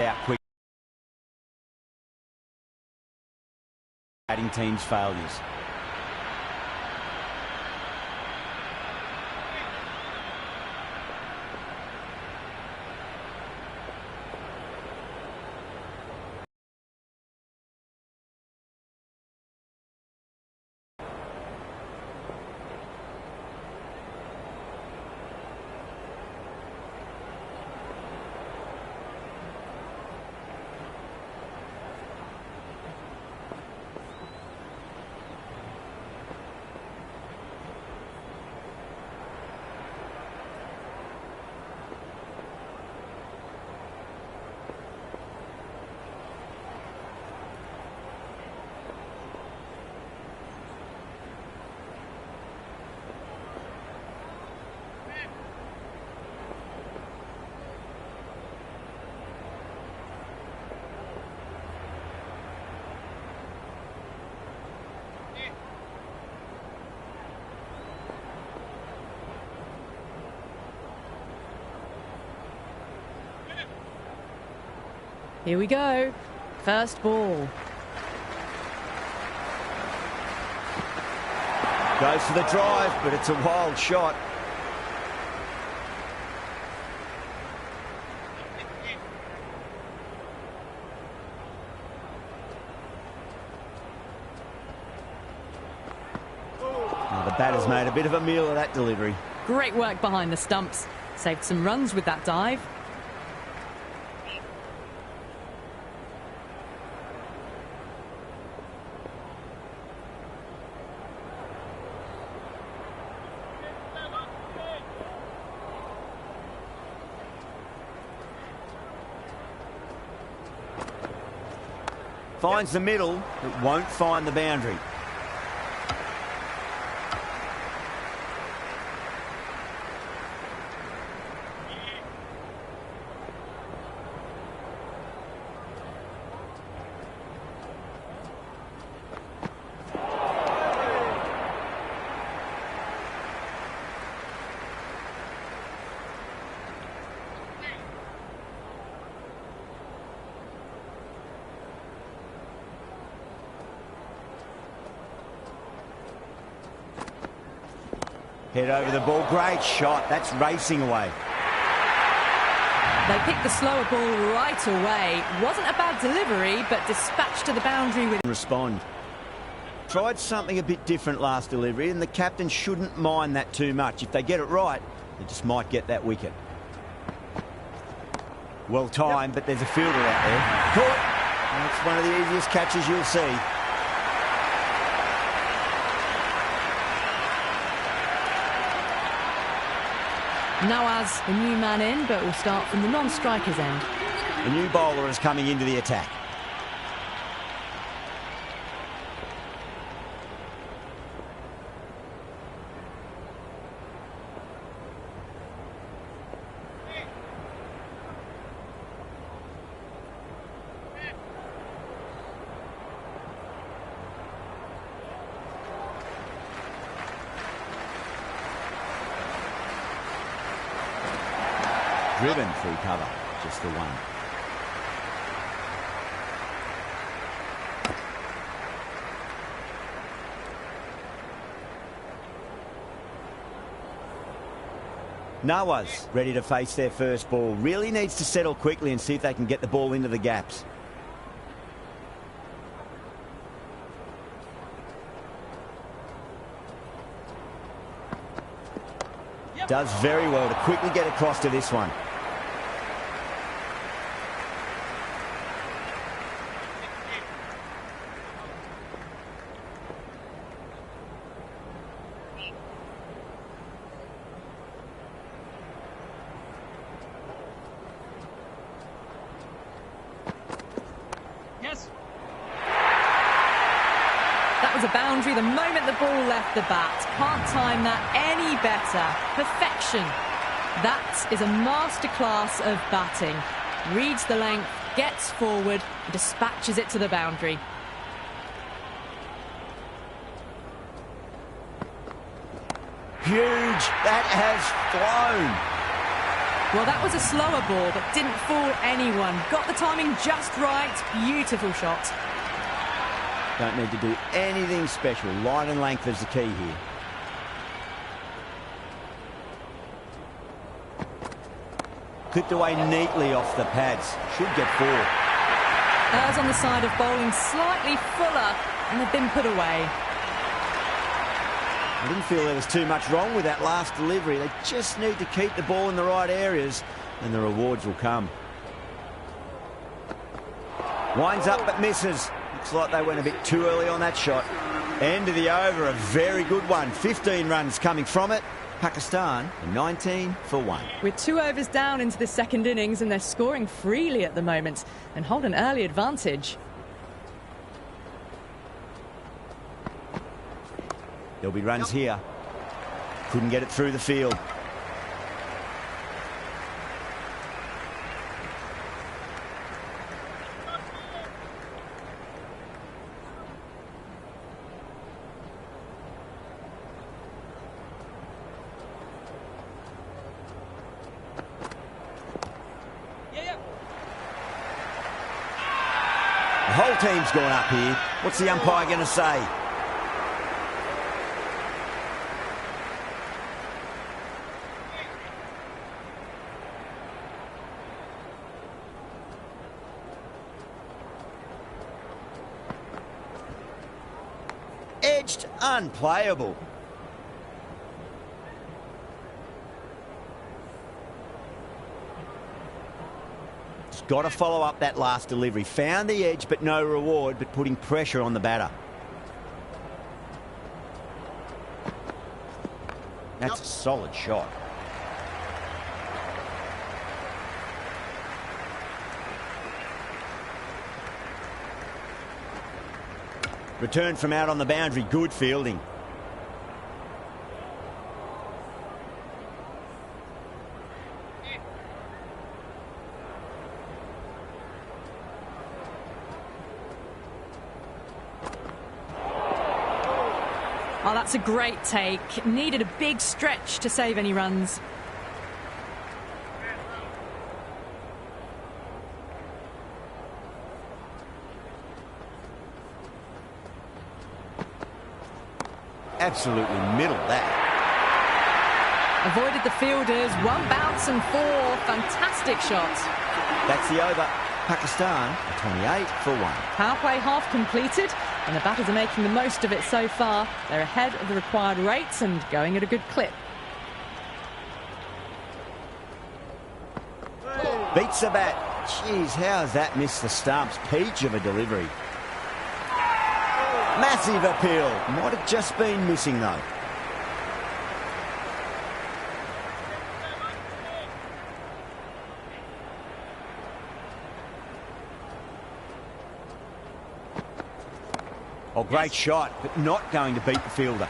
out quick. Adding teams' failures. Here we go. First ball. Goes for the drive, but it's a wild shot. Now the batter's made a bit of a meal of that delivery. Great work behind the stumps. Saved some runs with that dive. Finds the middle, but won't find the boundary. Head over the ball. Great shot. That's racing away. They picked the slower ball right away. Wasn't a bad delivery, but dispatched to the boundary with... Respond. Tried something a bit different last delivery, and the captain shouldn't mind that too much. If they get it right, they just might get that wicket. Well timed, but there's a fielder out there. Caught. And it's one of the easiest catches you'll see. Nawaz, a new man in, but will start from the non-striker's end. The new bowler is coming into the attack. Driven through cover, just the one. Nawaz ready to face their first ball. Really needs to settle quickly and see if they can get the ball into the gaps. Does very well to quickly get across to this one. That was a boundary the moment the ball left the bat. Can't time that any better. Perfection. That is a masterclass of batting. Reads the length, gets forward, and dispatches it to the boundary. Huge. That has flown. Well, that was a slower ball, but didn't fool anyone. Got the timing just right. Beautiful shot. Don't need to do anything special. Line and length is the key here. Clipped away neatly off the pads. Should get 4. Errs on the side of bowling slightly fuller, and they've been put away. I didn't feel there was too much wrong with that last delivery. They just need to keep the ball in the right areas, and the rewards will come. Winds up but misses. Looks like they went a bit too early on that shot. End of the over, a very good one. 15 runs coming from it. Pakistan 19 for 1. With 2 overs down into the second innings, and they're scoring freely at the moment and hold an early advantage. There'll be runs here. Couldn't get it through the field. The whole team's gone up here. What's the umpire going to say? Edged, unplayable. Just got to follow up that last delivery. Found the edge, but no reward, but putting pressure on the batter. That's a solid shot. Return from out on the boundary, good fielding. Oh, that's a great take. Needed a big stretch to save any runs. Absolutely middled that. Avoided the fielders, 1 bounce and 4. Fantastic shot. That's the over. Pakistan 28 for 1. Power play half completed, and the batters are making the most of it so far. They're ahead of the required rates and going at a good clip. Beats the bat. Jeez, how has that missed the stumps? Peach of a delivery. Massive appeal. Might have just been missing though. Oh, great shot, but not going to beat the fielder.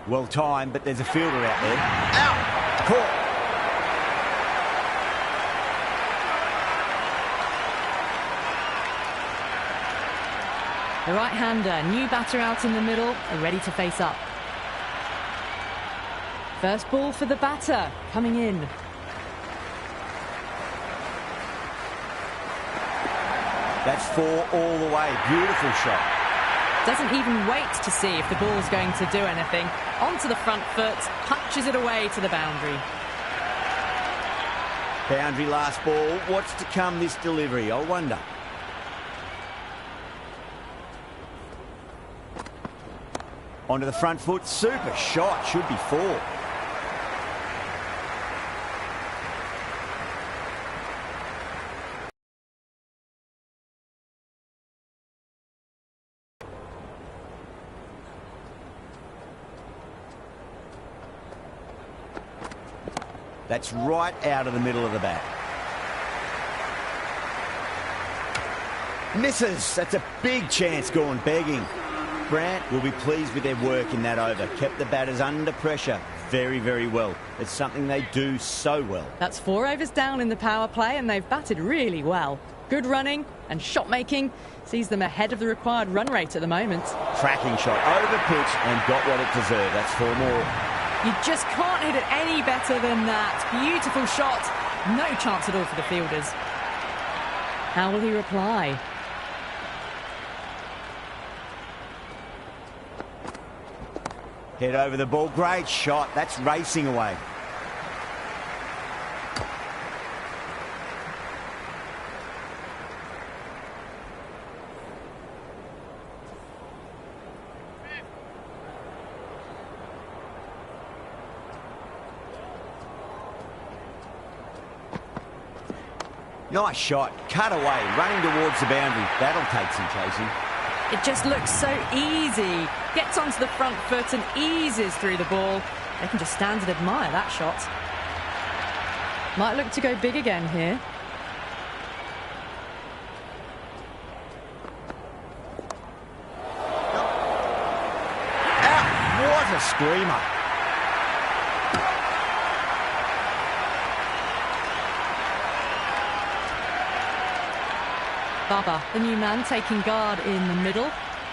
Well timed, but there's a fielder out there. Out! Caught. The right-hander, new batter out in the middle, are ready to face up. First ball for the batter, coming in. That's 4 all the way. Beautiful shot. Doesn't even wait to see if the ball's going to do anything. Onto the front foot, punches it away to the boundary. Boundary last ball. What's to come this delivery? I wonder. Onto the front foot. Super shot. Should be 4. That's right out of the middle of the bat. Misses. That's a big chance gone begging. Brant will be pleased with their work in that over. Kept the batters under pressure very, very well. It's something they do so well. That's 4 overs down in the power play, and they've batted really well. Good running and shot making sees them ahead of the required run rate at the moment. Cracking shot over pitch and got what it deserved. That's 4 more. You just can't hit it any better than that. Beautiful shot. No chance at all for the fielders. How will he reply? Head over the ball. Great shot. That's racing away. Nice shot. Cut away. Running towards the boundary. That'll take some chasing. It just looks so easy. Gets onto the front foot and eases through the ball. They can just stand and admire that shot. Might look to go big again here. What a screamer. Baba, the new man, taking guard in the middle.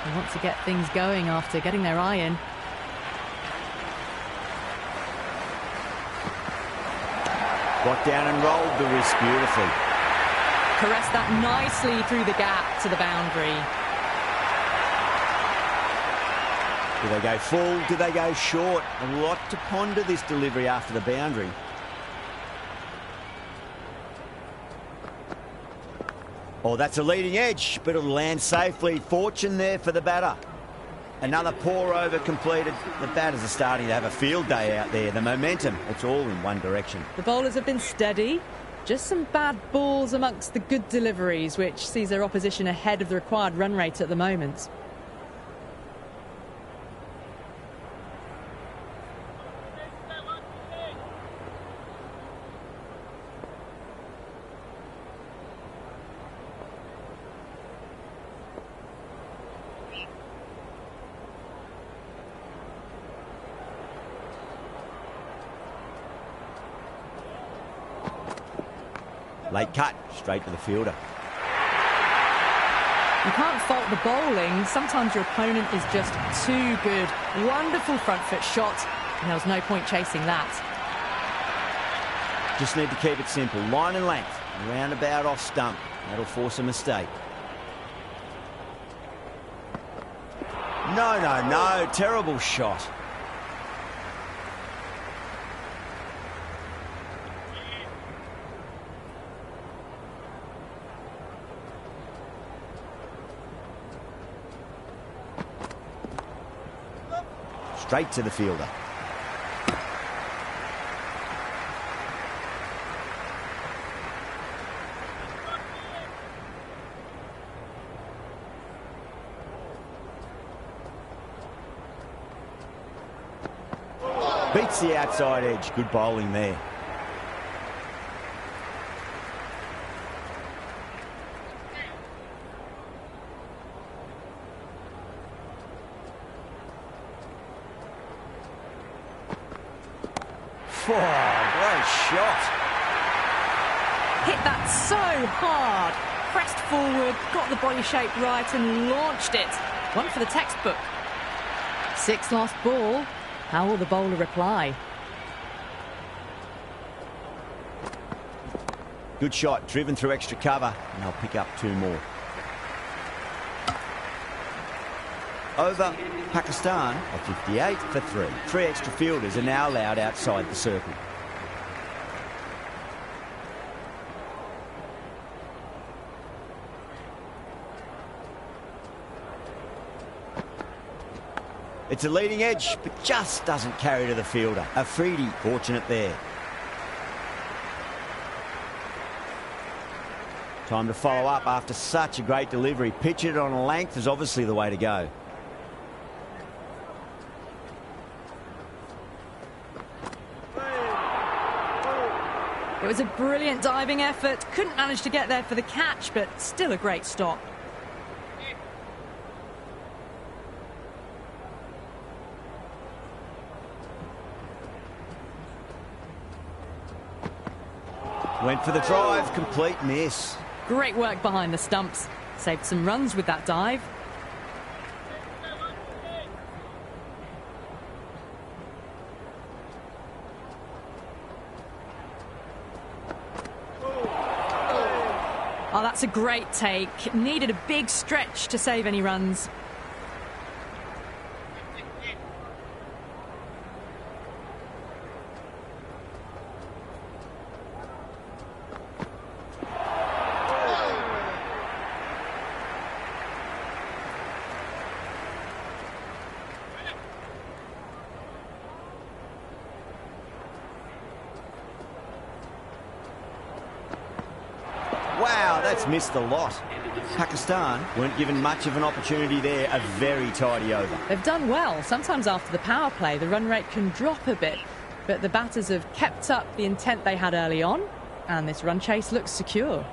They want to get things going after getting their eye in. Got down and rolled the wrist beautifully. Caressed that nicely through the gap to the boundary. Do they go full? Do they go short? A lot to ponder this delivery after the boundary. Oh, that's a leading edge, but it'll land safely. Fortune there for the batter. Another poor over completed. The batters are starting to have a field day out there. The momentum, it's all in one direction. The bowlers have been steady. Just some bad balls amongst the good deliveries, which sees their opposition ahead of the required run rate at the moment. Late cut, straight to the fielder. You can't fault the bowling. Sometimes your opponent is just too good. Wonderful front foot shot, and there was no point chasing that. Just need to keep it simple. Line and length, roundabout off stump. That'll force a mistake. No. Terrible shot. Straight to the fielder. Beats the outside edge. Good bowling there. Oh, great shot. Hit that so hard. Pressed forward, got the body shape right and launched it. One for the textbook. 6 last ball. How will the bowler reply? Good shot, driven through extra cover, and they'll pick up 2 more. Over Pakistan at 58 for 3. 3 extra fielders are now allowed outside the circle. It's a leading edge, but just doesn't carry to the fielder. Afridi fortunate there. Time to follow up after such a great delivery. Pitch it on a length is obviously the way to go. It was a brilliant diving effort. Couldn't manage to get there for the catch, but still a great stop. Went for the drive, complete miss. Great work behind the stumps. Saved some runs with that dive. Oh, that's a great take. Needed a big stretch to save any runs. Wow, that's missed a lot. Pakistan weren't given much of an opportunity there. A very tidy over. They've done well. Sometimes after the power play, the run rate can drop a bit. But the batters have kept up the intent they had early on. And this run chase looks secure.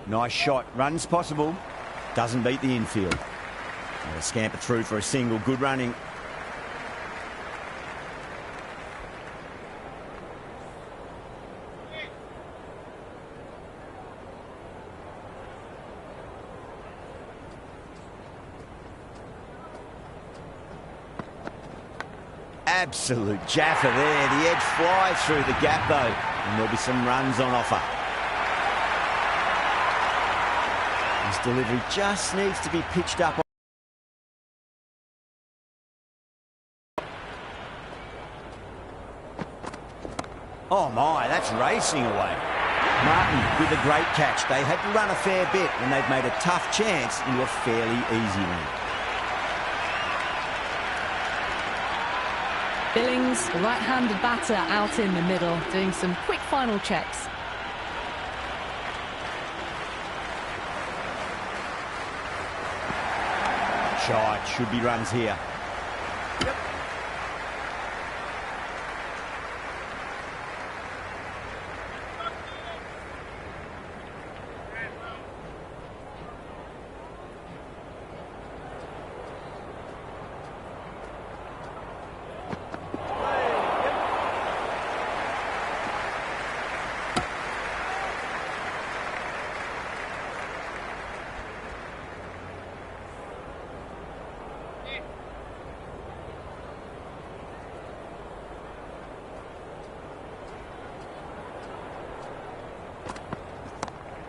Nice shot. Runs possible. Doesn't beat the infield. They'll scamper through for a single. Good running. Absolute jaffer there. The edge flies through the gap though, and there'll be some runs on offer. His delivery just needs to be pitched up. Oh my, that's racing away. Martin with a great catch. They had to run a fair bit and they've made a tough chance into a fairly easy one. Billings, the right-handed batter, out in the middle, doing some quick final checks. Shot, should be runs here.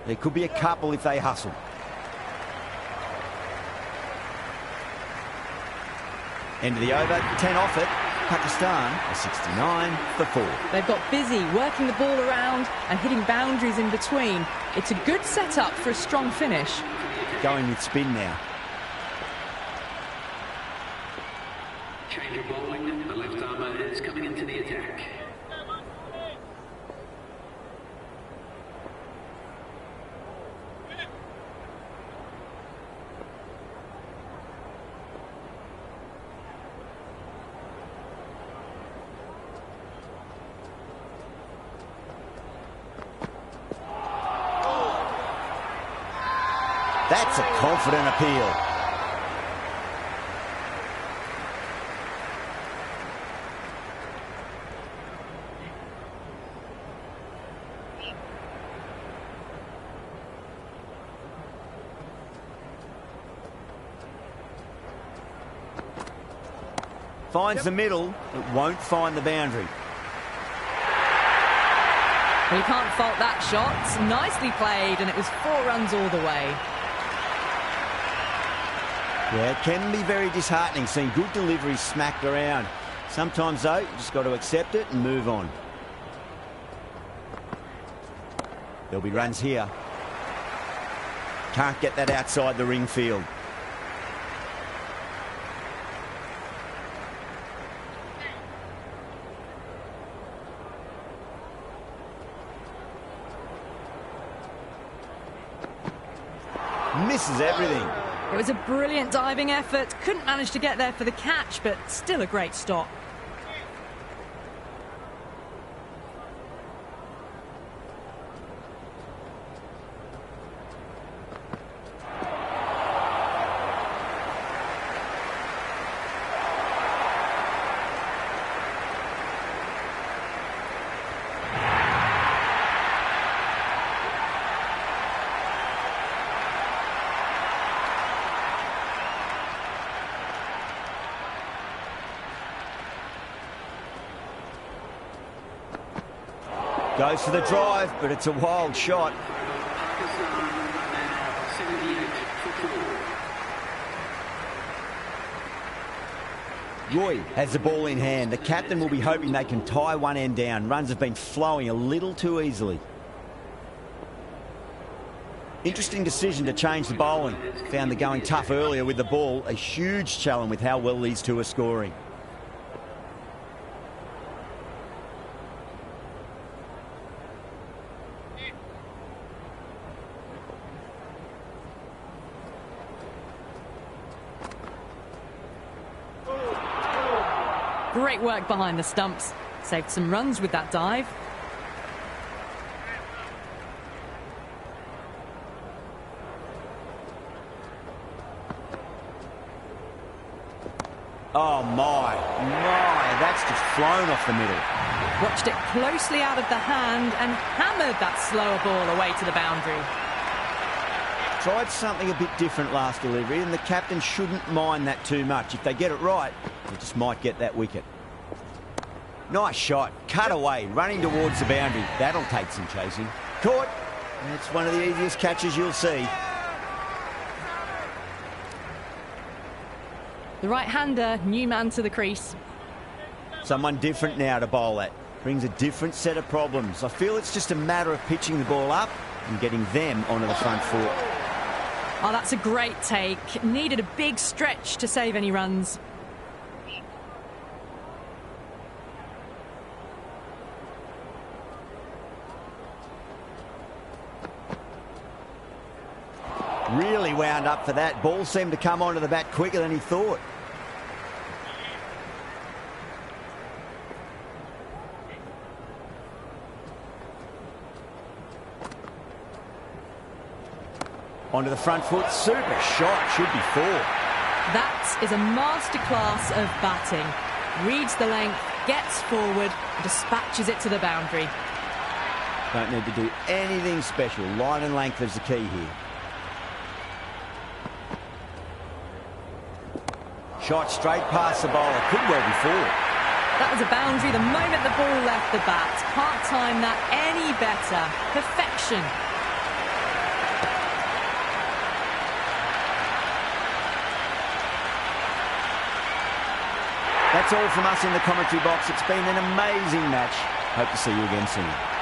There could be a couple if they hustle. End of the over, 10 off it. Pakistan a 69 for 4. They've got busy working the ball around and hitting boundaries in between. It's a good setup for a strong finish. Going with spin now. Change of bowling, the left armour is coming into the attack. That's a confident appeal. Finds the middle, it won't find the boundary. Well, you can't fault that shot. Nicely played, and it was 4 runs all the way. Yeah, it can be very disheartening seeing good deliveries smacked around. Sometimes, though, you just got to accept it and move on. There'll be runs here. Can't get that outside the ring field. Misses everything. It was a brilliant diving effort. Couldn't manage to get there for the catch, but still a great stop. Goes for the drive, but it's a wild shot. Roy has the ball in hand. The captain will be hoping they can tie one end down. Runs have been flowing a little too easily. Interesting decision to change the bowling. Found the going tough earlier with the ball. A huge challenge with how well these two are scoring. Great work behind the stumps. Saved some runs with that dive. Oh my, that's just flown off the middle. Watched it closely out of the hand and hammered that slower ball away to the boundary. Tried something a bit different last delivery, and the captain shouldn't mind that too much. If they get it right, they just might get that wicket. Nice shot, cut away, running towards the boundary. That'll take some chasing. Caught. It's one of the easiest catches you'll see. The right-hander, new man to the crease. Someone different now to bowl at. Brings a different set of problems. I feel it's just a matter of pitching the ball up and getting them onto the front foot. Oh, that's a great take. Needed a big stretch to save any runs. Really wound up for that. Ball seemed to come onto the bat quicker than he thought. Onto the front foot. Super shot. Should be four. That is a masterclass of batting. Reads the length, gets forward, dispatches it to the boundary. Don't need to do anything special. Line and length is the key here. Shot straight past the bowler. Could well be four. That was a boundary the moment the ball left the bat. Can't time that any better. Perfection. That's all from us in the commentary box. It's been an amazing match. Hope to see you again soon.